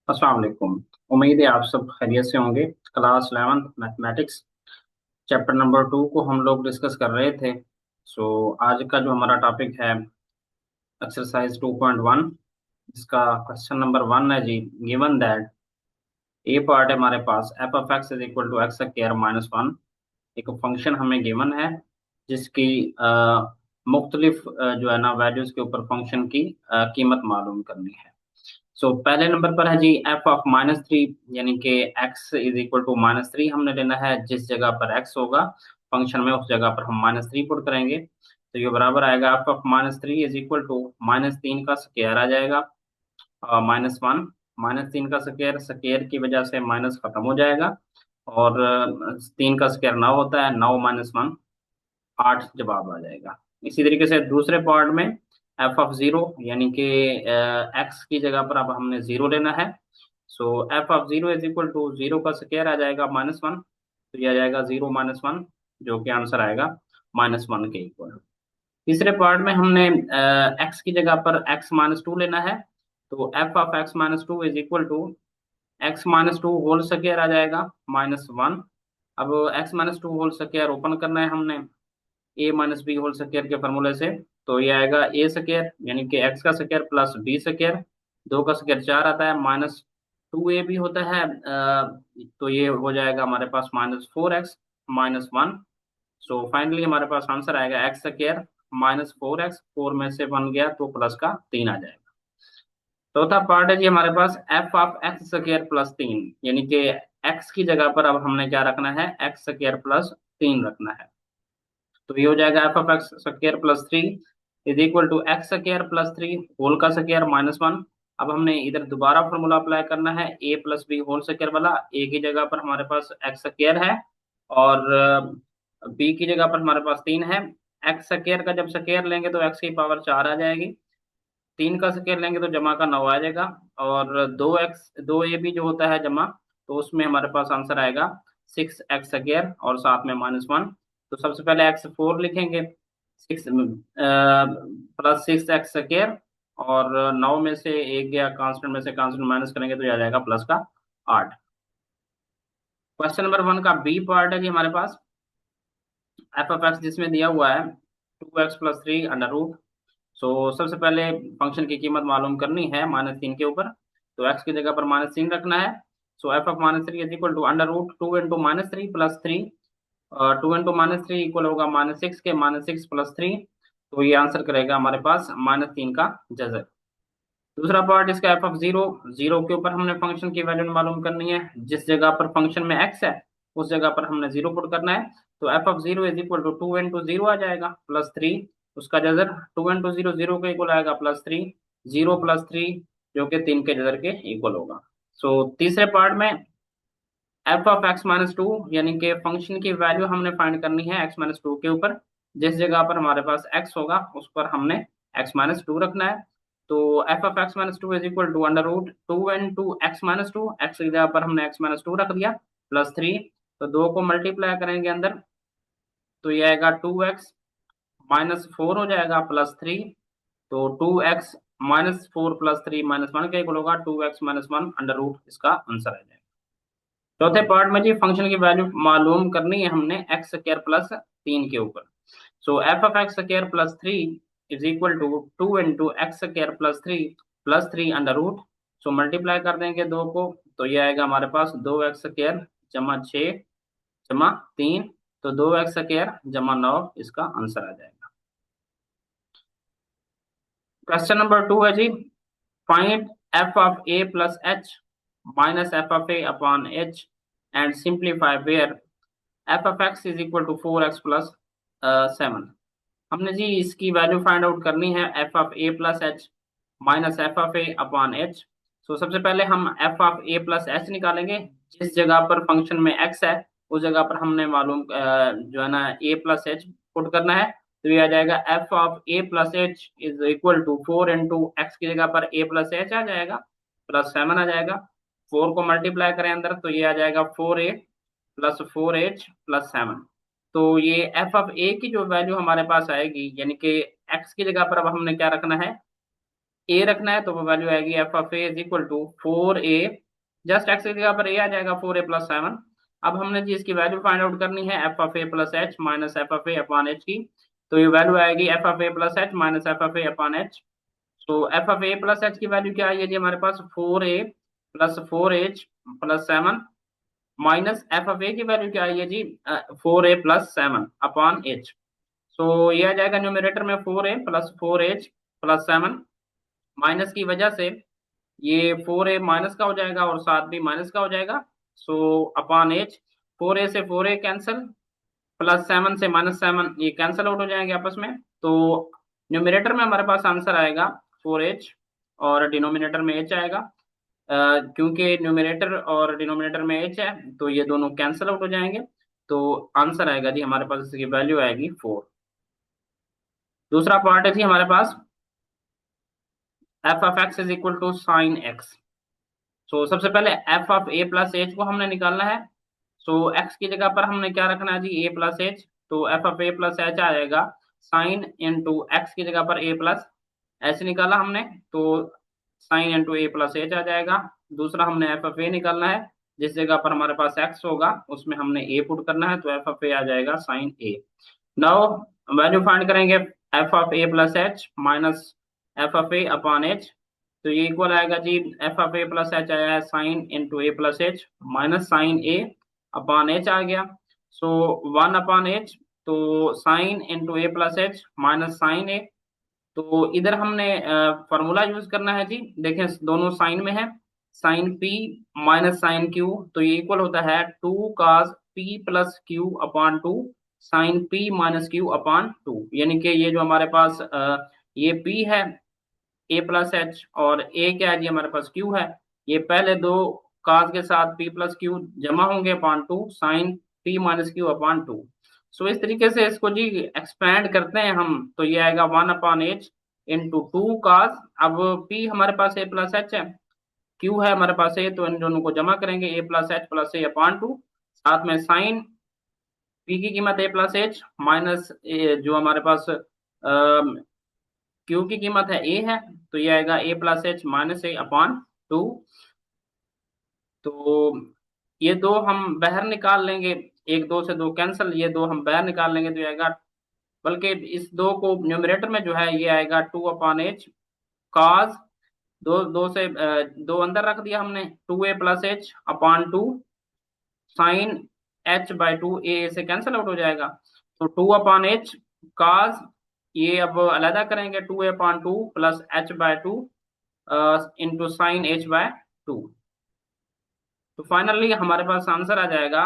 अस्सलाम वालेकुम। उम्मीद है आप सब खैरियत से होंगे। Class 11th mathematics chapter number 2 को हम लोग डिस्कस कर रहे थे। आज का जो हमारा टॉपिक है एक्सरसाइज 2.1, इसका क्वेश्चन नंबर 1 है जी। गिवन दैट ए पार्ट है हमारे पास f of x is equal to x square minus one. एक फंक्शन हमें गिवन है जिसकी मुख्तलिफ जो है ना वैल्यूज के ऊपर फंक्शन की कीमत मालूम करनी है। पहले नंबर पर है जी एफ ऑफ -3, यानी कि एक्स इज इक्वल टू -3 हमने लेना है। जिस जगह पर एक्स होगा फंक्शन में उस जगह पर हम -3 पुट करेंगे, तो ये बराबर आएगा F of -3 is equal to -3 का स्क्वायर आ जाएगा -1। -3 का स्क्वायर, स्क्वायर की वजह से माइनस खत्म हो जाएगा और 3 का स्क्वायर 9 होता है, 9 -1 8 जवाब आ जाएगा। इसी तरीके से दूसरे पार्ट में एफ ऑफ जीरो, यानी कि एक्स की जगह पर अब हमने जीरो लेना है। F of zero is equal to zero का स्क्वायर आ जाएगा -1, तो ये आ जाएगा जीरो -1, जो कि आंसर आएगा -1 के इक्वल। तीसरे पार्ट में हमने एक्स की जगह पर x-2 लेना है, तो F of x-2 is equal to x-2 whole square आ जाएगा -1। अब x-2 होल स्क्वायर ओपन करना है हमने ए माइनस बी होल स्क्वायर के फॉर्मूले से, तो ये आएगा ए स्क्वायर यानी कि एक्स का स्क्वायर प्लस बी स्क्वायर। दो का स्क्वायर 4 आता है, -2 ए भी होता है, तो ये हो जाएगा हमारे पास -4x -1। फाइनली हमारे पास आंसर आएगा एक्स स्क्वायर -4x, 4 में से 1 गया तो प्लस का 3 आ जाएगा। चौथा पार्ट है जी हमारे पास f of x square plus 3, यानी कि एक्स की जगह पर अब हमने क्या रखना है, एक्स स्क्वायर प्लस 3 रखना है। तो ये हो जाएगा F of x square plus 3 is equal to x square plus 3 whole का स्क्वायर -1। अब हमने इधर दोबारा फॉर्मूला अप्लाई करना है A plus B whole square वाला। ए की जगह पर हमारे पास एक्स स्क्वायर है और बी की जगह पर हमारे पास 3 है। एक्स स्क्वायर का जब स्क्वायर लेंगे तो एक्स की पावर 4 आ जाएगी, 3 का स्क्वायर लेंगे तो जमा का 9 आ जाएगा, और 2 ए भी जो होता है जमा, तो उसमें हमारे पास आंसर आएगा 6x स्क्वायर और साथ में -1। तो सबसे पहले x4 लिखेंगे, 6 +6x स्क्वायर, और 9 में से एक गया कांस्टेंट में से कांस्टेंट माइनस करेंगे तो ये आ जाएगा प्लस का 8। क्वेश्चन नंबर 1 का बी पार्ट है कि हमारे पास एफ ऑफ एक्स जिसमें दिया हुआ है 2x+3 अंडर रूट। सबसे पहले फंक्शन की कीमत मालूम करनी है -3 के ऊपर, तो x की जगह पर -3 रखना है। F of -3 is equal to under root 2 into -3 plus 3, 2 into -3 equal होगा -6 के, -6 प्लस 3, तो ये आंसर करेगा हमारे पास -3 का जजर। दूसरा पार्ट इसका एफ ऑफ जीरो, जीरो के ऊपर हमने फंक्शन की वैल्यू मालूम करनी है। जिस जगह पर फंक्शन में एक्स है उस जगह पर हमने जीरो पुट करना है, तो F of zero is equal to 2 into zero आ जाएगा +3, उसका जजर 2 इंटू जीरो जीरो के इक्वल आएगा +3, जीरो प्लस थ्री जो कि 3 के जजर के इक्वल होगा। तीसरे पार्ट में एफ ऑफ x-2, यानी कि फंक्शन की वैल्यू हमने फाइंड करनी है x-2 के ऊपर। जिस जगह पर हमारे पास x होगा उस पर हमने x-2 रखना है। तो F of x-2 is equal to under root 2 into x-2, X की जगह पर हमने x-2 रख दिया +3, तो दो को मल्टीप्लाई करेंगे अंदर, तो ये आएगा 2x-4 हो जाएगा +3, तो 2x-4 +3 -1 का इक्वल होगा 2x-1 अंडर रूट, इसका आंसर आ जाएगा। चौथे पार्ट में जी फंक्शन की वैल्यू मालूम करनी है हमने एक्स स्क्वायर प्लस 3 के ऊपर। F of x square plus 3 is equal to 2 into X square plus three under root. Multiply कर देंगे दो को, तो ये आएगा हमारे पास 2x स्क्वायर जमा 6 जमा 3, तो 2x स्क्वायर जमा 9, इसका आंसर आ जाएगा। क्वेश्चन नंबर 2 है जी, find f of A plus h minus f of a upon h and simplify where f of x is equal to 4x plus 7। हमने जी इसकी वैल्यू फाइंड आउट करनी है F of A plus h minus f of a upon h. सबसे पहले हम f of A plus h निकालेंगे। जिस जगह पर फंक्शन में एक्स है उस जगह पर हमने मालूम जो है ना ए प्लस एच पुट करना है, तो ये आ जाएगा F of A plus H is equal to 4 into X की जगह पर ए प्लस एच आ जाएगा +7 आ जाएगा। 4 को मल्टीप्लाई करें अंदर, तो ये आ जाएगा 4a प्लस 4h प्लस 7। तो ये एफ ऑफ ए की जो वैल्यू हमारे पास आएगी, यानी कि एक्स की जगह पर अब हमने क्या रखना है, ए रखना है तो वो वैल्यू आएगी F of A is equal to 4a, just X की जगह पर ए आ जाएगा 4a+7। अब हमने जी इसकी वैल्यू फाइंड आउट करनी है F of A plus h minus f of a upon h की। तो ये वैल्यू आएगी F of A plus h minus f of a upon h. तो F of A plus h की value क्या आई है जी हमारे पास 4a+4h+7 minus f of a की वैल्यू क्या आई है जी 4a+7 अपॉन एच। सो ये आ जाएगा न्यूमरेटर में 4a+4h+7, माइनस की वजह से ये 4a माइनस का हो जाएगा और 7b माइनस का हो जाएगा। सो अपॉन एच, 4a से 4a कैंसिल, +7 से -7 ये कैंसिल आउट हो जाएंगे आपस में। तो न्यूमरेटर में हमारे पास आंसर आएगा 4h और डिनोमिनेटर में h आएगा। क्योंकि न्यूमरेटर और डिनोमिनेटर में h है तो ये दोनों कैंसिल आउट हो जाएंगे। तो आंसर आएगा जी हमारे पास, इसकी वैल्यू आएगी 4। दूसरा पार्ट है जी हमारे पास f of x is equal to sine x. So सबसे पहले f of A plus h को हमने निकालना है। सो एक्स की जगह पर हमने क्या रखना है जी ए प्लस एच, तो F of A plus H आएगा साइन इंटू एक्स की जगह पर ए प्लस एच निकाला हमने, तो sine into a plus H आ जाएगा। दूसरा हमने एफ ऑफ ए निकालना है, जिस जगह पर हमारे पास एक्स होगा उसमें हमने ए पुट करना है, तो एफ ऑफ ए आ जाएगा sine a. Now value find करेंगे f of A plus h minus f of a upon h. तो ये इक्वल आएगा जी f of A plus h आया है sine into a plus h minus sine a upon h आ गया। So 1 upon h, तो sine into a plus h minus sine a. तो इधर हमने फॉर्मूला यूज करना है जी, देखें दोनों साइन में है, sine P minus sine Q, तो ये इक्वल होता है 2 cos P plus Q upon 2 sine P minus Q upon 2। यानी कि ये जो हमारे पास ये पी है ए प्लस एच और ए क्या है जी हमारे पास क्यू है, ये पहले दो काज के साथ पी प्लस क्यू जमा होंगे upon 2 sine P minus Q upon 2। So इस तरीके से इसको जी एक्सपेंड करते हैं हम, तो ये आएगा 1/h इंटू 2 cos। अब पी हमारे पास ए प्लस एच है, क्यू है हमारे पास ए, तो इन दोनों को जमा करेंगे ए प्लस एच प्लस ए अपॉन 2। साथ में साइन पी की कीमत ए प्लस एच माइनस जो हमारे पास क्यू की कीमत है ए है, तो ये आएगा ए प्लस एच माइनस ए अपॉन 2। तो ये दो हम बाहर निकाल लेंगे, एक दो से दो कैंसिल, ये दो हम बाहर निकाल लेंगे तो ये आएगा, बल्कि इस दो को न्यूमरेटर में जो है ये आएगा 2/h cos, दो दो से दो अंदर रख दिया हमने, 2a+h अपॉन 2 साइन h/2 ए से कैंसिल आउट हो जाएगा। तो 2/h cos, ये अब अलग करेंगे 2a/2 plus h/2 into sine h/2। तो फाइनली हमारे पास आंसर आ जाएगा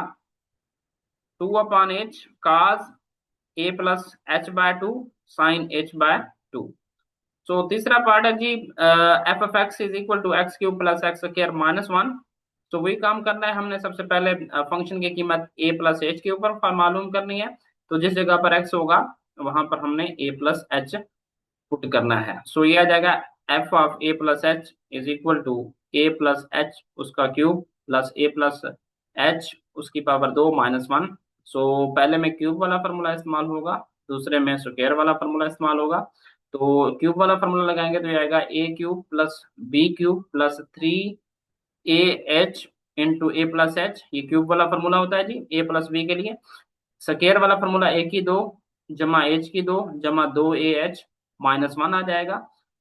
2/h cos a plus h/2 sine h/2। So तीसरा पार्ट है जी f of x is equal to x cube plus x square minus 1। तो वही काम करना है हमने, सबसे पहले फंक्शन की कीमत ए प्लस एच के ऊपर मालूम करनी है। तो जिस जगह पर एक्स होगा वहां पर हमने ए प्लस एच पुट करना है। सो ये आ जाएगा F of A plus H is equal to A plus H उसका cube plus A plus H उसकी पावर 2 माइनस 1। सो पहले में क्यूब वाला फार्मूला इस्तेमाल होगा, दूसरे में स्क्वायर वाला फार्मूला इस्तेमाल होगा। तो क्यूब वाला फार्मूला लगाएंगे तो ये आएगा a cube plus b cube plus 3 AH into a plus h, ये क्यूब वाला फार्मूला होता है जी ए प्लस बी के लिए। स्क्वायर वाला फार्मूला ए की 2 जमा एच की 2 जमा 2AH माइनस 1 आ जाएगा।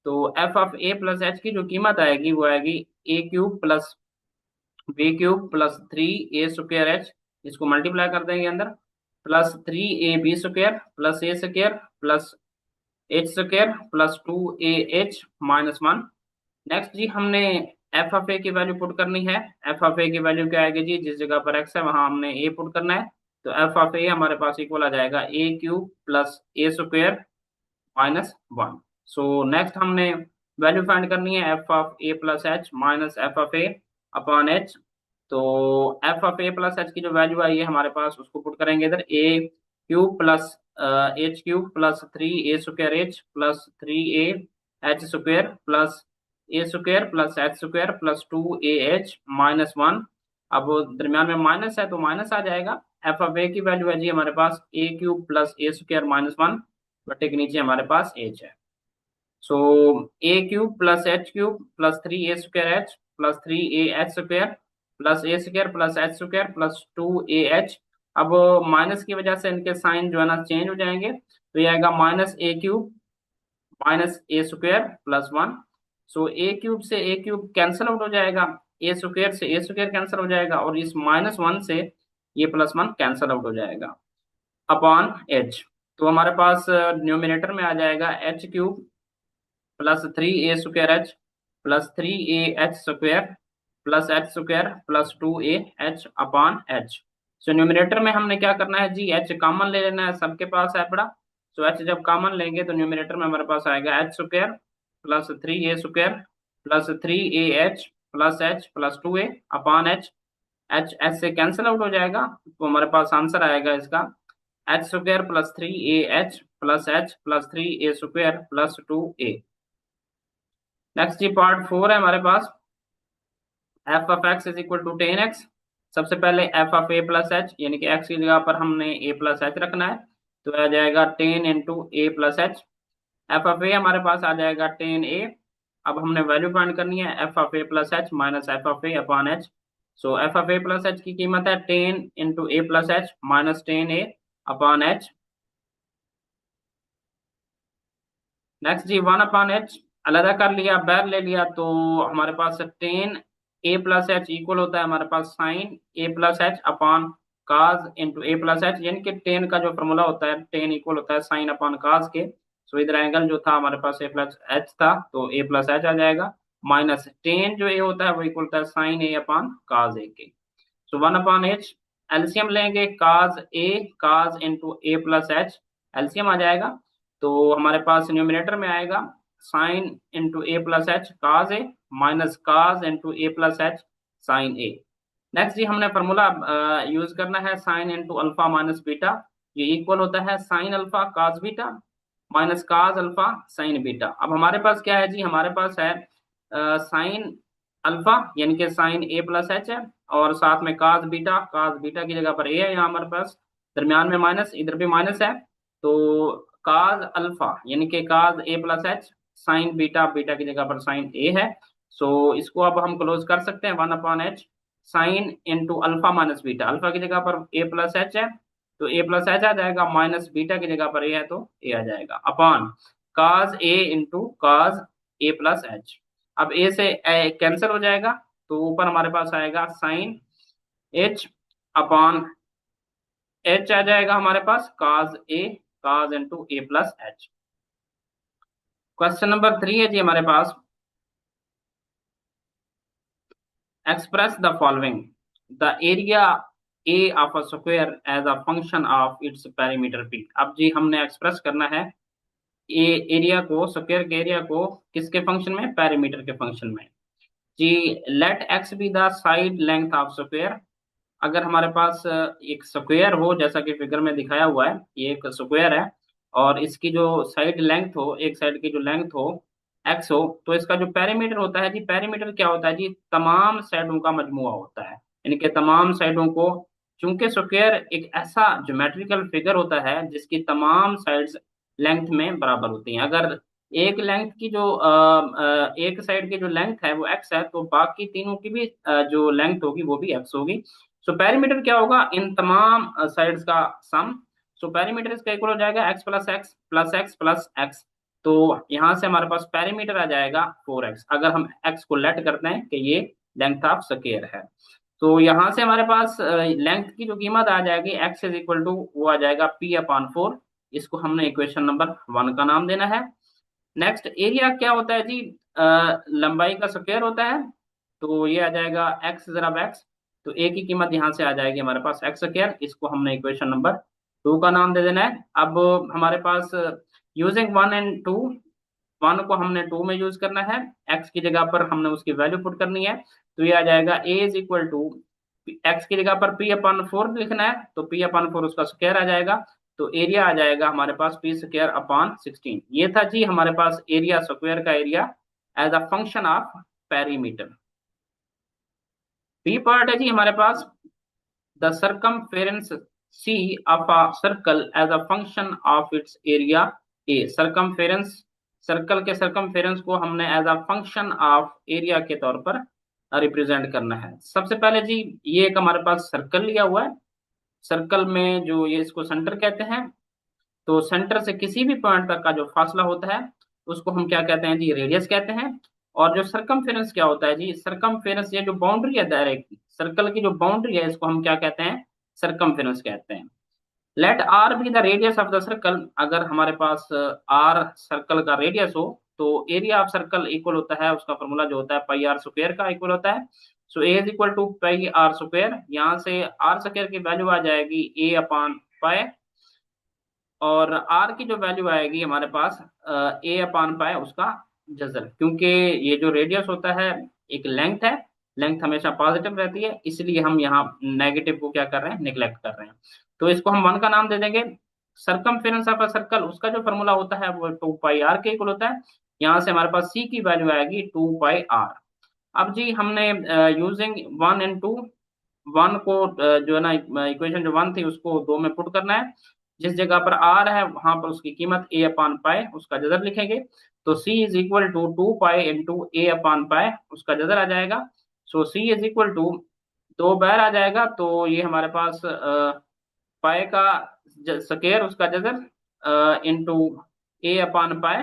तो F of A plus h की जो कीमत आएगी वो आएगी a cube plus b cube plus 3a² इसको मल्टीप्लाई कर देंगे अंदर, plus 3ab² plus a² plus h² plus 2AH minus 1। Next जी हमने एफ ऑफ ए की वैल्यू पुट करनी है। एफ ऑफ ए की वैल्यू क्या आएगी जी, जिस जगह पर एक्स है वहां हमने ए पुट करना है। तो एफ ऑफ ए हमारे पास इक्वल आ जाएगा a cube plus a² minus 1। So next हमने वैल्यू फाइंड करनी है F of A plus h minus f of a upon h. तो F of A plus h की जो वैल्यू आई है हमारे पास उसको पुट करेंगे इधर, a cube plus h cube plus 3a² plus 3a² plus a² plus h² plus 2AH minus 1। अब दरमियान में माइनस है तो माइनस आ जाएगा। एफ ऑफ ए की वैल्यू है जी हमारे पास a cube plus a² minus 1, बटे के नीचे हमारे पास h है। So a cube plus h cube plus 3a² h plus 3a h² plus a² plus h² plus 2a h। अब माइनस की वजह से इनके साइन जो है ना चेंज हो जाएंगे, तो ये आएगा minus A cube minus a² plus 1। So a cube से ए क्यूब कैंसिल आउट हो जाएगा, a² से a² कैंसिल हो जाएगा, और इस -1 से ये +1 कैंसिल आउट हो जाएगा अपॉन h। तो हमारे पास न्यूमिनेटर में आ जाएगा H cube plus 3a² plus 3a h² plus h² plus 2a h upon h। सो न्यूमिनेटर में हमने क्या करना है जी, h कॉमन ले लेना है, सबके पास है बड़ा। सो h जब कॉमन लेंगे तो न्यूमिनेटर में हमारे पास आएगा h² plus 3a² plus 3a h plus h plus 2a upon h। h से कैंसिल आउट हो जाएगा, तो हमारे पास आंसर आएगा इसका h² plus 3a h plus h plus 3a² plus 2a। Next जी पार्ट 4 है हमारे पास, f of x is equal to 10x। सबसे पहले f of A plus h, यानी कि एक्स की जगह पर हमने ए प्लस एच रखना है, तो आ जाएगा 10 into a plus h. F of a हमारे पास आ जाएगा 10a। अब हमने वैल्यू फाइंड करनी है F of A plus h minus f of a upon h. So f of A plus h की कीमत है 10 into a plus h minus 10a upon h. Next जी 1/h अलग कर लिया, बैर ले लिया, तो हमारे पास 10a+h इक्वल होता है हमारे पास साइन a+h अपॉन काज इंटू a+h, यानी कि 10 का जो फॉर्मूला होता है 10 इक्वल होता है साइन अपॉन काज के। सो इधर एंगल जो था हमारे पास a+h था, तो a+h आ जाएगा, माइनस 10 जो a होता है वो इक्वल होता है sine a upon cos a के। सो 1/h, एलसीएम लेंगे काज इंटू a+h, एलसीएम आ जाएगा, तो हमारे पास न्यूमिनेटर में आएगा sine into a+h cos a minus cos into a+h sine a. Next जी हमने फॉर्मूला यूज करना है sine into alpha minus beta, ये इक्वल होता है sine alpha cos beta minus cos alpha sine beta. अब हमारे पास क्या है जी, हमारे पास है साइन अल्फा यानी कि साइन a+h है, और साथ में काज बीटा की जगह पर a है, यहाँ हमारे पास दरमियान में माइनस, इधर भी माइनस है, तो काज अल्फा यानी कि काज a+h साइन बीटा, बीटा की जगह पर साइन a है। सो इसको अब हम क्लोज कर सकते हैं 1/h sign into alpha minus beta, alpha की जगह पर a+h है, तो a+h आ जाएगा, माइनस बीटा की जगह पर a है तो a आ जाएगा, upon cos a into cause a+h। अब a से कैंसिल हो जाएगा, तो ऊपर हमारे पास आएगा साइन h अपॉन h आ जाएगा हमारे पास cos into a+h। Question number 3 है जी हमारे पास, express the following, the area A of a square as a function of its perimeter p। अब जी हमने एक्सप्रेस करना है ए एरिया को, स्क्वायर के एरिया को किसके फंक्शन में, पेरीमीटर के फंक्शन में जी। Let x be the side length of square. अगर हमारे पास एक स्क्वायर हो, जैसा कि फिगर में दिखाया हुआ है, ये एक स्क्वायर है, और इसकी जो साइड लेंथ हो, एक साइड की जो लेंथ हो एक्स हो, तो इसका जो पेरीमीटर होता है जी, पेरीमीटर क्या होता है जी, तमाम साइडों का मजमुआ होता है, यानी कि तमाम साइडों को, चूंकि स्क्वायर एक ऐसा ज्योमेट्रिकल फिगर होता है जिसकी तमाम साइड्स लेंथ में बराबर होती हैं। अगर एक लेंथ की जो एक साइड की जो लेंथ है वो एक्स है, तो बाकी तीनों की भी जो लेंथ होगी वो भी एक्स होगी। सो पेरीमीटर क्या होगा, इन तमाम साइड्स का सम। सो पेरीमीटर इसका इक्वल हो जाएगा x plus x plus x plus x. तो यहाँ से हमारे पास पेरीमीटर आ जाएगा 4x, अगर हम x को लेट करते हैं कि ये लेंथ ऑफ स्क्वायर है, तो यहाँ से हमारे पास लेंथ की जो कीमत आ जाएगी x इज इक्वल टू वो आ जाएगा p/4। इसको हमने इक्वेशन नंबर 1 का नाम देना है। नेक्स्ट एरिया क्या होता है जी, लंबाई का स्क्वायर होता है, तो ये आ जाएगा एक्स जरा एक्स, तो ए की कीमत यहाँ से आ जाएगी हमारे पास x², इसको हमने इक्वेशन नंबर 2 का नाम दे देना है। अब हमारे पास यूजिंग 1 एंड 2, 1 को हमने 2 में यूज करना है, x की जगह पर हमने उसकी वैल्यू पुट करनी है, तो ये आ जाएगा a is equal to x की जगह पर p/4 लिखना है, तो p/4 उसका स्क्वायर आ जाएगा, तो एरिया आ जाएगा हमारे पास p²/16। ये था जी हमारे पास एरिया, स्क्वायर का area as a function of perimeter. B part है जी हमारे पास, the circumference C of a circle as a function of its area A। Circumference circle के सरकमफेरेंस को हमने as a function of area के तौर पर रिप्रेजेंट करना है। सबसे पहले जी, ये एक हमारे पास सर्कल लिया हुआ है। सर्कल में जो ये इसको सेंटर कहते हैं, तो सेंटर से किसी भी पॉइंट तक का जो फासला होता है उसको हम क्या कहते हैं जी, रेडियस कहते हैं। और जो सरकमफेरेंस क्या होता है जी, सरकमफेरेंस ये जो बाउंड्री है दायरे की, सर्कल की जो बाउंड्री है, इसको हम क्या कहते हैं, सरकमफेरेंस कहते हैं। Let R be the radius of the circle, अगर हमारे पास आर सर्कल का रेडियस हो, तो एरिया ऑफ सर्कल इक्वल होता है, उसका फॉर्मूला जो होता है पाई आर स्क्वायर का इक्वल होता है। So A is equal to pi r square, यहाँ से आर स्क्वायर की वैल्यू आ जाएगी ए अपॉन पाई, और आर की जो वैल्यू आएगी हमारे पास ए अपान पाए उसका जजर, क्योंकि ये जो रेडियस होता है एक लेंथ है, लेंथ हमेशा पॉजिटिव रहती है, इसलिए हम यहाँ नेगेटिव को क्या कर रहे हैं, निगलेक्ट कर रहे हैं। तो इसको हम वन का नाम दे देंगे। सरकमफेरेंस ऑफ अ सर्कल, उसका जो फॉर्मूला होता है वो 2 पाई आर के इक्वल होता है। यहाँ से हमारे पास सी की वैल्यू आएगी 2 पाई आर। अब जी हमने using one and two, one को जो है ना, इक्वेशन जो वन थी उसको दो में पुट करना है। जिस जगह पर आर है वहां पर उसकी कीमत ए अपान पाए उसका जजर लिखेंगे। तो C is equal to 2 pi into A upon pi उसका जजर आ जाएगा। So C is equal to, दो बार आ जाएगा, तो ये हमारे पास पाए का स्क्वायर उसका जजर इंटू ए अपान पाए,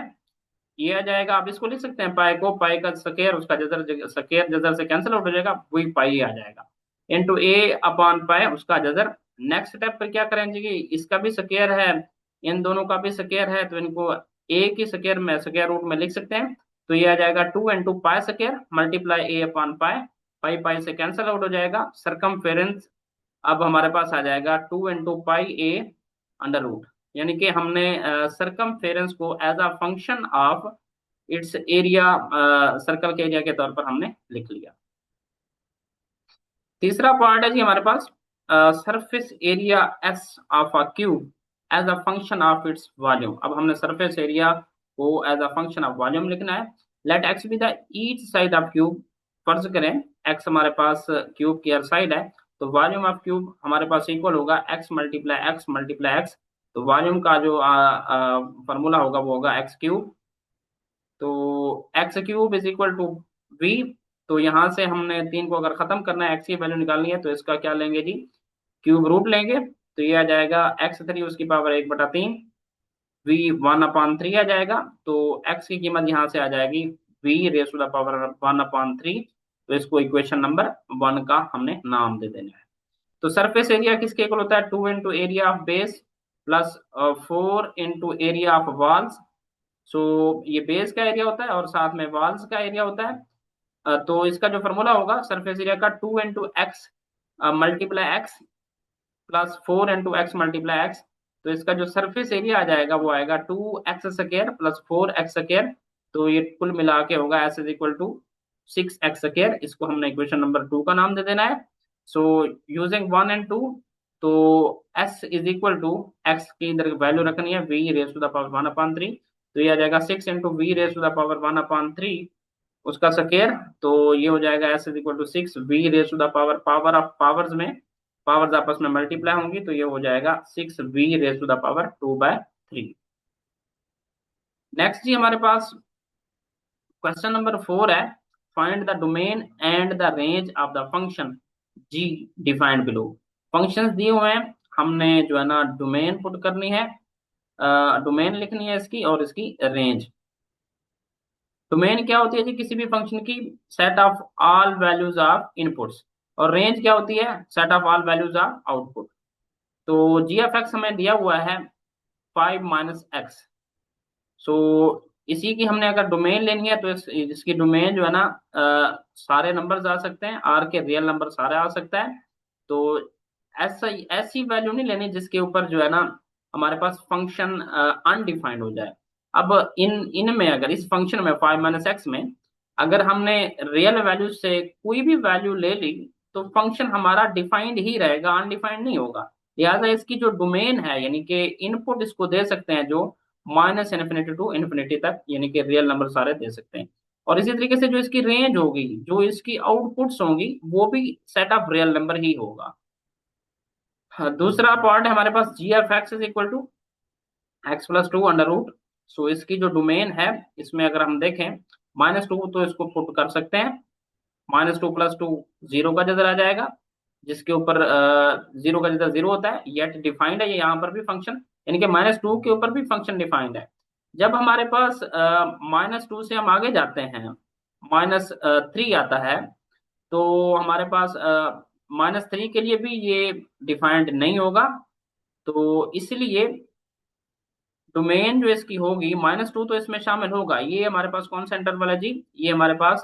ये आ जाएगा। आप इसको लिख सकते हैं, पाई को पाई का स्क्वायर उसका जजर, स्क्वायर जजर से कैंसिल आउट हो जाएगा, वही पाई आ जाएगा इंटू ए अपॉन पाई उसका जजर। नेक्स्ट स्टेप पर क्या करेंगे कि इसका भी स्क्वायर है, इन दोनों का भी स्क्वायर है, तो इनको ए की स्क्वायर में स्क्वायर रूट में लिख सकते हैं। तो ये आ जाएगा 2 इंटू पाई स्क्वायर मल्टीप्लाई ए अपॉन पाई, पाई पाई से कैंसिल आउट हो जाएगा। सरकमफेरेंस अब हमारे पास आ जाएगा 2 into pi A under root, यानी कि हमने सरकमफेरेंस को as a function of its area, circle के एरिया के तौर पर हमने लिख लिया। तीसरा पार्ट है जी हमारे पास surface area S of a cube as a function of its volume. अब हमने सरफेस एरिया को as a function of volume लिखना है। Let x be the each side of cube, फर्ज करें एक्स हमारे पास क्यूब की हर साइड है, तो वॉल्यूम ऑफ क्यूब हमारे पास इक्वल होगा X multiply X multiply X. तो वॉल्यूम का जो फॉर्मूला होगा वो होगा एक्स क्यूब। तो X cube is equal to V. तो यहाँ से हमने तीन को अगर खत्म करना है, एक्स की वैल्यू निकालनी है, तो इसका क्या लेंगे जी, क्यूब रूट लेंगे। तो ये आ जाएगा एक्स थ्री उसकी पावर 1/3, वी 1/3 आ जाएगा। तो एक्स की कीमत यहाँ से आ जाएगी V raise to the power 1/3। तो इसको इक्वेशन नंबर 1 का हमने नाम दे देना है। तो सरफेस एरिया किसके इक्वल होता है, 2 into area of base plus 4 into area of walls. So ये बेस का एरिया होता है और साथ में वॉल्स का एरिया होता है। तो इसका जो फॉर्मूला होगा सरफेस एरिया का, 2 into x multiply x plus 4 into x multiply X. तो इसका जो सरफेस एरिया आ जाएगा वो आएगा 2x² प्लस 4x²। तो ये कुल मिला के होगा S is equal to 6x²। इसको हमने इक्वेशन नंबर 2 का नाम दे देना है। सो यूजिंग 1 and 2, तो s is equal to, x की इधर वैल्यू रखनी है v raise to the power 1/3। तो ये आ जाएगा 6 into v raise to the power 1/3 उसका स्क्वायर। तो ये हो जाएगा S is equal to 6 v raise to the power, power of powers में पावर्स आपस में मल्टीप्लाई होंगी, तो ये हो जाएगा 6 v raise to the power 2/3। Next जी हमारे पास क्वेश्चन नंबर 4 है, find the domain and the range of the function G defined below. Functions दिए हुए हैं, हमने जो है ना डोमेन पुट करनी है, डोमेन लिखनी है इसकी और इसकी रेंज। डोमेन क्या होती है जी, किसी भी फंक्शन की set of all values of inputs, और रेंज क्या होती है, set of all values of output. तो जी एफ एक्स हमें दिया हुआ है 5 - x। सो इसी की हमने अगर डोमेन लेनी है, तो इसकी डोमेन जो है ना, सारे नंबर्स आ सकते हैं, आर के रियल नंबर सारे आ सकता है। तो ऐसा ऐसी वैल्यू नहीं लेनी जिसके ऊपर जो है ना हमारे पास फंक्शन अनडिफाइंड हो जाए। अब इनमें अगर इस फंक्शन में 5 - x में अगर हमने रियल वैल्यू से कोई भी वैल्यू ले ली, तो फंक्शन हमारा डिफाइंड ही रहेगा, अनडिफाइंड नहीं होगा। लिहाजा इसकी जो डोमेन है, यानी कि इनपुट इसको दे सकते हैं जो -∞ टू इन्फिनिटी तक, यानी कि रियल नंबर सारे दे सकते हैं। और इसी तरीके से जो इसकी रेंज होगी, जो इसकी आउटपुट्स होंगी, वो भी सेट ऑफ रियल नंबर ही होगा। हाँ, दूसरा पार्ट है हमारे पास g f x is equal to x + 2 under root. So इसकी जो डोमेन है, इसमें अगर हम देखें -2, तो इसको पुट कर सकते हैं। -2 + 2 जीरो का जिधर आ जाएगा, जिसके ऊपर जीरो का जिधर जीरो होता है, येट डिफाइंड है ये यहाँ पर भी फंक्शन, यानी कि -2 के ऊपर भी फंक्शन डिफाइंड है। जब हमारे पास -2 से हम आगे जाते हैं, -3 आता है, तो हमारे पास -3 के लिए भी ये डिफाइंड नहीं होगा। तो इसलिए डोमेन जो इसकी होगी, -2 तो इसमें शामिल होगा। ये हमारे पास कौन सा इंटरवल है जी? ये हमारे पास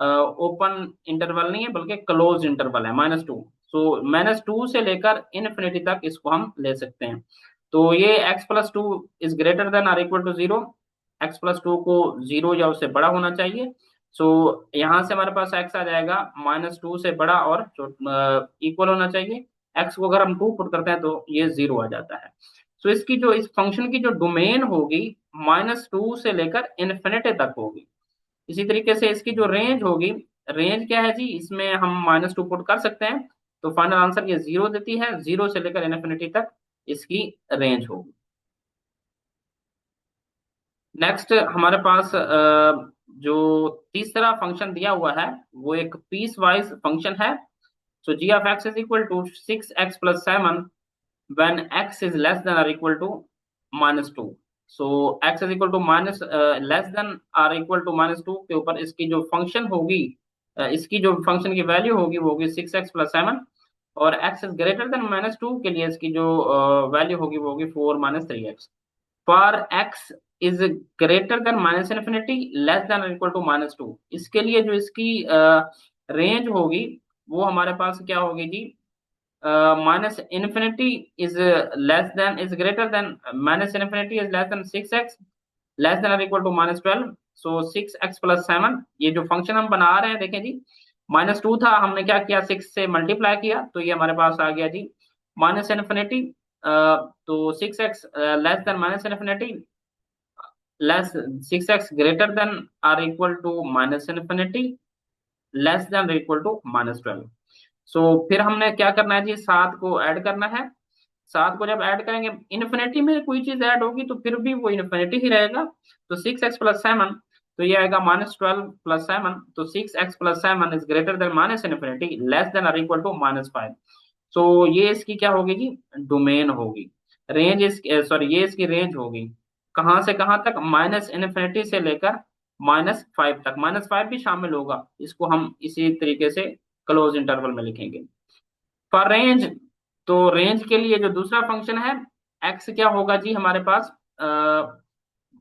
ओपन इंटरवल नहीं है, बल्कि क्लोज इंटरवल है, -2। सो -2 से लेकर इन्फिनिटी तक इसको हम ले सकते हैं। तो ये x+2 is greater than or equal to 0, x+2 को 0 या उससे बड़ा होना चाहिए। सो यहाँ से हमारे पास x आ जाएगा -2 से बड़ा और इक्वल होना चाहिए। x को अगर हम 2 पुट करते हैं तो ये 0 आ जाता है। सो इसकी जो, इस फंक्शन की जो डोमेन होगी, -2 से लेकर इन्फिनिटी तक होगी। इसी तरीके से इसकी जो रेंज होगी, रेंज क्या है जी? इसमें हम -2 पुट कर सकते हैं, तो फाइनल आंसर ये 0 देती है। 0 से लेकर इन्फिनिटी तक इसकी रेंज होगी। नेक्स्ट हमारे पास जो तीसरा फंक्शन दिया हुआ है, वो एक पीस वाइज फंक्शन है। So g of x is equal to 6x+7 when x is less than or equal to -2। So x is equal to minus less than और इक्वल टू -2 के ऊपर इसकी जो फंक्शन होगी, इसकी जो फंक्शन की वैल्यू होगी वो होगी 6x+7, और x इज ग्रेटर देन -2 के लिए इसकी जो वैल्यू होगी वो होगी 4 - 3x। For x is greater then -∞ less then और इक्वल टू -2, इसके लिए जो इसकी रेंज होगी वो हमारे पास क्या होगी जी? -∞ is less than, is greater than, -∞ is less than 6x, less than or equal to -12। So 6x+7, ये जो फंक्शन हम बना रहे हैं, देखें जी, -2 था, हमने क्या किया, 6 से मल्टीप्लाई किया, तो ये हमारे पास आ गया जी -∞। तो 6x less than -∞, less 6x greater than or equal to -∞, less than equal to -12। So फिर हमने क्या करना है जी? 7 को ऐड करना है। 7 को जब ऐड करेंगे, इन्फिनिटी में कोई चीज ऐड होगी तो फिर भी वो इन्फिनिटी ही रहेगा। तो 6x+7, तो ये आएगा -12+7, तो 6x+7 is greater then -∞, less then और इक्वल टू -5। सो ये इसकी क्या होगी जी? डोमेन होगी। रेंज इस, सॉरी, ये इसकी रेंज होगी। कहाँ से कहाँ तक? -∞ से लेकर -5 तक। -5 भी शामिल होगा, इसको हम इसी तरीके से क्लोज इंटरवल में लिखेंगे। फॉर रेंज, तो रेंज के लिए जो दूसरा फंक्शन है, एक्स क्या होगा जी हमारे पास?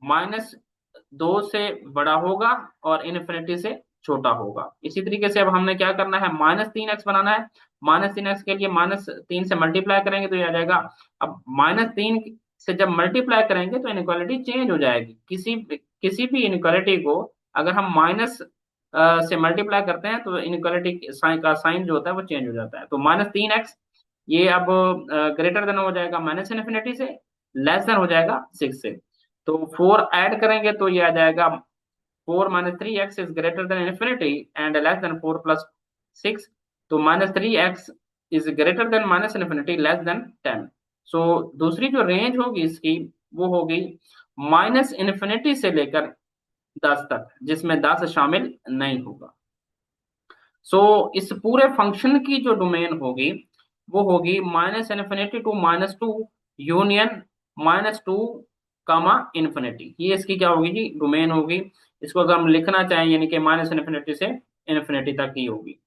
-2 से बड़ा होगा और इन्फिनिटी से छोटा होगा। इसी तरीके से अब हमने क्या करना है? -3x बनाना है। -3x के लिए -3 से मल्टीप्लाई करेंगे तो ये आ जाएगा। अब -3 से जब मल्टीप्लाई करेंगे तो इनइक्वालिटी चेंज हो जाएगी। किसी भी इनइक्वालिटी को अगर हम माइनस से मल्टीप्लाई करते हैं तो इनइक्वालिटी साइन का साइन जो होता है वो चेंज हो जाता है। तो -3x ये अब ग्रेटर देन हो जाएगा -∞ से, लेस देन हो जाएगा 6 से। तो 4 ऐड करेंगे तो ये आ जाएगा 4 - 3x is greater then infinity and less than 4+6। तो -3x is greater then -∞ less then 10। सो दूसरी जो रेंज होगी इसकी, वो होगी -∞ से लेकर 10 तक, जिसमें 10 शामिल नहीं होगा। सो इस पूरे फंक्शन की जो डोमेन होगी वो होगी -∞ टू -2 यूनियन -2 कामा इन्फिनिटी। ये इसकी क्या होगी जी? डोमेन होगी। इसको अगर हम लिखना चाहें, यानी कि -∞ से इन्फिनिटी तक ही होगी।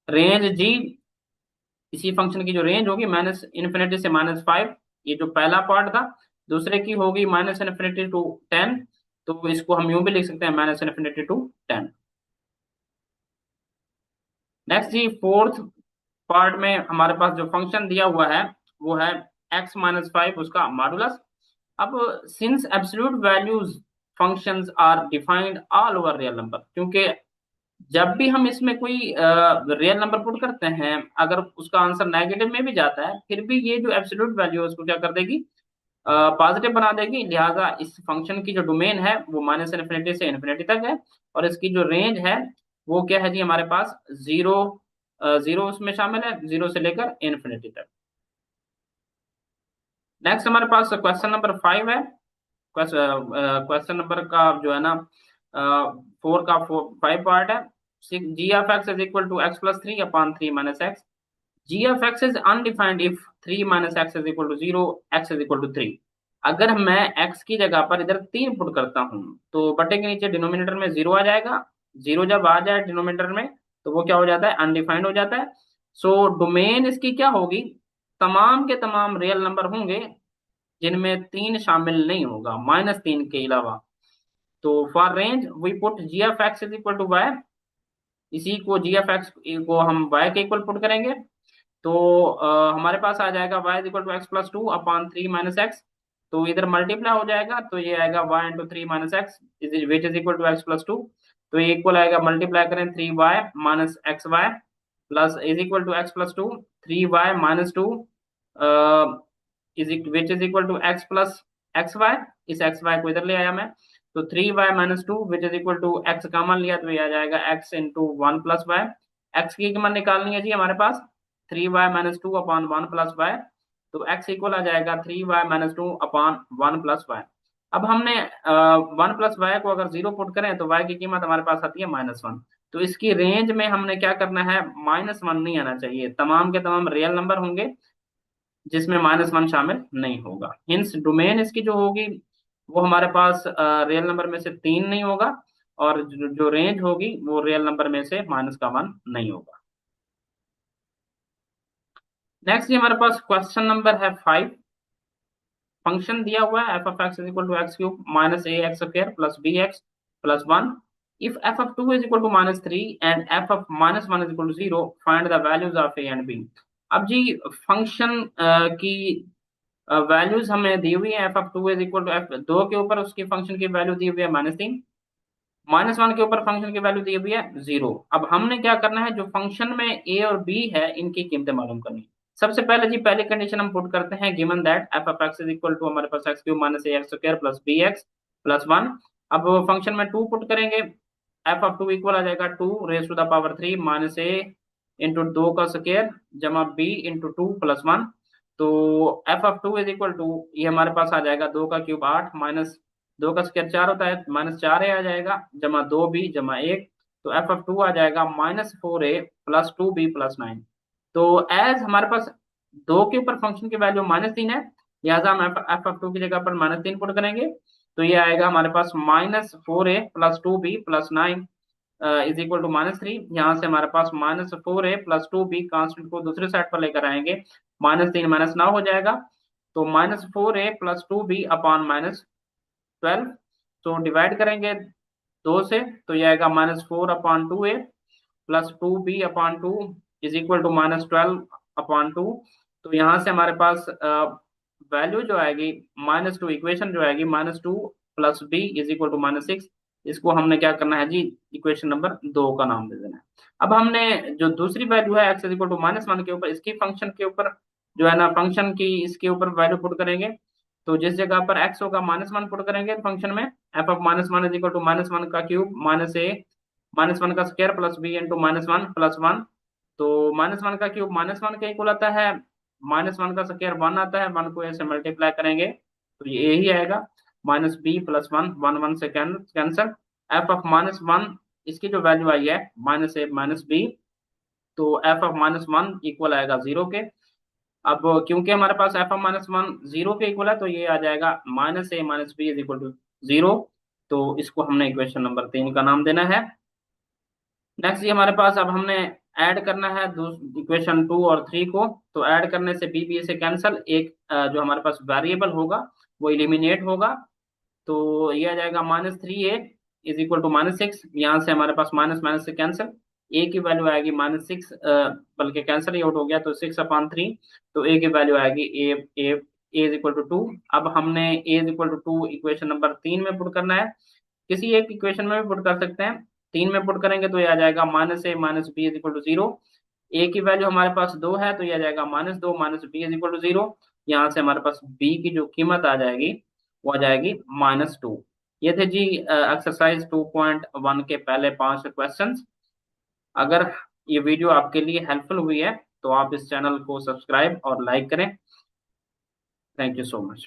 रेंज जी, इसी फंक्शन की जो रेंज होगी -∞ से -5, ये जो पहला पार्ट था। दूसरे की होगी -∞ टू 10, तो इसको हम यूं भी लिख सकते हैं -∞ टू 10। नेक्स्ट जी, फोर्थ पार्ट में हमारे पास जो फंक्शन दिया हुआ है वो है x-5, उसका मॉडुलस। अब since absolute values functions are defined all over real number, क्योंकि जब भी हम इसमें कोई रियल नंबर पुट करते हैं, अगर उसका आंसर नेगेटिव में भी जाता है, फिर भी ये जो एब्सोल्यूट वैल्यू है उसको क्या कर देगी? पॉजिटिव बना देगी। लिहाजा इस फंक्शन की जो डोमेन है वो -∞ से इन्फिनिटी तक है, और इसकी जो रेंज है वो क्या है जी? हमारे पास जीरो, जीरो उसमें शामिल है, 0 से लेकर इन्फिनिटी तक। नेक्स्ट हमारे पास क्वेश्चन नंबर 5 है। क्वेश्चन नंबर का जो है ना 4 का 5 पार्ट है। G of x is equal to x plus three upon three minus x. G of x is undefined if three minus x is equal to zero, x is equal to three. अगर मैं x की जगह पर इधर तीन put करता हूँ तो बटे के नीचे डिनोमिनेटर में जीरो आ जाएगा। जीरो जब आ जाए डिनोमिनेटर में तो वो क्या हो जाता है, अनडिफाइंड हो जाता है। सो डोमेन इसकी क्या होगी, तमाम के तमाम रियल नंबर होंगे जिनमें तीन शामिल नहीं होगा, माइनस तीन के अलावा। तो for range we put G of x is equal to Y. इसी को जी ऑफ एक्स को हम वाई के इक्वल पुट करेंगे तो हमारे पास आ जाएगा y is equal to x plus two upon three minus X. तो इधर मल्टीप्लाई हो जाएगा तो ये आएगा y into three minus X which is equal to x plus two. तो ये इक्वल आएगा, मल्टीप्लाई करें three Y minus X Y plus is equal to x plus two, three Y minus two is which is equal to x plus X Y. इस X Y को इधर ले आया मैं, तो three Y minus two which is equal to x common लिया तो ये आ जाएगा x into one plus y. X की कीमत निकालनी है जी हमारे पास, three Y minus two upon one plus y. तो एक्स इक्वल आ जाएगा three Y minus two upon one plus y. अब हमने वन प्लस वाई को अगर जीरो पुट करें तो वाई की कीमत हमारे पास आती है माइनस वन। तो इसकी रेंज में हमने क्या करना है, माइनस वन नहीं आना चाहिए, तमाम के तमाम रियल नंबर होंगे जिसमें माइनस वन शामिल नहीं होगा। हिंस डोमेन इसकी जो होगी वो हमारे पास रियल नंबर में से तीन नहीं होगा, और जो रेंज होगी वो रियल नंबर में से माइनस का वन नहीं होगा। नेक्स्ट ये हमारे पास क्वेश्चन नंबर है 5। फंक्शन दिया हुआ है F of x is equal to x cube minus A x square plus B x plus one. If F of two is equal to minus three and F of minus one is equal to zero, find the values of A and B. अब जी function की values हमें दी हुई है, F of two is equal to F दो के ऊपर उसकी फंक्शन की वैल्यू दी हुई है माइनस तीन, माइनस वन के ऊपर फंक्शन की वैल्यू दी हुई है जीरो। अब हमने क्या करना है, जो फंक्शन में ए और बी है इनकी कीमतें मालूम करनी है। सबसे पहले जी पहली कंडीशन हम पुट करते हैं, given that f of x is equal to हमारे पास एक्स क्यूब माइनस ए x square plus B x plus one. अब फंक्शन में टू पुट करेंगे, एफ ऑफ टू इक्वल आ जाएगा two raise to the power three minus a into दो का square जमा b into two plus one. तो F of two is equal to ये हमारे पास आ जाएगा दो का क्यूब आठ माइनस दो का स्क्वायर चार होता है, माइनस चार ए आ जाएगा जमा दो बी जमा एक। तो एफ ऑफ टू आ जाएगा minus four a plus two b plus nine. तो एज हमारे पास दो के ऊपर फंक्शन की वैल्यू माइनस तीन है, लिहाजा हम एफ ऑफ टू की जगह पर माइनस तीन पुट करेंगे। तो ये आएगा हमारे पास minus four a plus two b plus nine is equal to minus three. यहाँ से हमारे पास minus four a plus two b constant को दूसरे साइड पर लेकर आएंगे, माइनस तीन माइनस नौ हो जाएगा। तो minus four a plus two b upon minus twelve. तो डिवाइड करेंगे दो से तो ये आएगा minus four upon two A plus two b upon two is equal to minus twelve upon two. तो यहाँ से हमारे पास वैल्यू जो आएगी माइनस टू, इक्वेशन जो आएगी minus two plus B is equal to minus six. इसको हमने क्या करना है जी, इक्वेशन नंबर दो का नाम दे देना है। अब हमने जो दूसरी वैल्यू है X is equal to minus one के ऊपर इसकी फंक्शन के ऊपर जो है ना फंक्शन की इसके ऊपर वैल्यू पुट करेंगे। तो जिस जगह पर एक्स होगा माइनस वन पुट करेंगे फंक्शन में, F of minus one is equal to minus one का क्यूब माइनस ए माइनस वन का square plus B into minus one plus one. तो माइनस वन का क्यूब माइनस वन का equal आता है, minus one का स्क्वायर वन आता है, वन को ऐसे मल्टीप्लाई करेंगे तो ये यही आएगा minus b plus one, one one से cancel. F of minus one इसकी जो वैल्यू आई है माइनस ए माइनस बी, तो F of minus one equal आएगा जीरो के। अब क्योंकि हमारे पास f of minus one zero के इक्वल है तो ये आ जाएगा minus A minus B is equal to zero. तो इसको हमने इक्वेशन नंबर तीन का नाम देना है। नेक्स्ट ये हमारे पास अब हमने ऐड करना है इक्वेशन टू और थ्री को। तो ऐड करने से बी बी से कैंसल, एक जो हमारे पास वेरिएबल होगा वो इलिमिनेट होगा। तो ये आ जाएगा minus three A is equal to minus six. यहाँ से हमारे पास माइनस माइनस से कैंसिल, ए की वैल्यू आएगी माइनस सिक्स, बल्कि कैंसिल ही आउट हो गया तो सिक्स अपॉन थ्री। तो ए की वैल्यू आएगी a a is equal to two. अब हमने a is equal to two equation number तीन में पुट करना है, किसी एक इक्वेशन में भी पुट कर सकते हैं। तीन में पुट करेंगे तो ये आ जाएगा minus A minus B is equal to zero. A की वैल्यू हमारे पास दो है तो ये आ जाएगा माइनस दो minus B is equal to zero. यहाँ से हमारे पास बी की जो कीमत आ जाएगी वो आ जाएगी माइनस टू। ये थे जी एक्सरसाइज 2.1 के पहले पांच क्वेश्चंस। अगर ये वीडियो आपके लिए हेल्पफुल हुई है तो आप इस चैनल को सब्सक्राइब और लाइक करें। Thank you so much.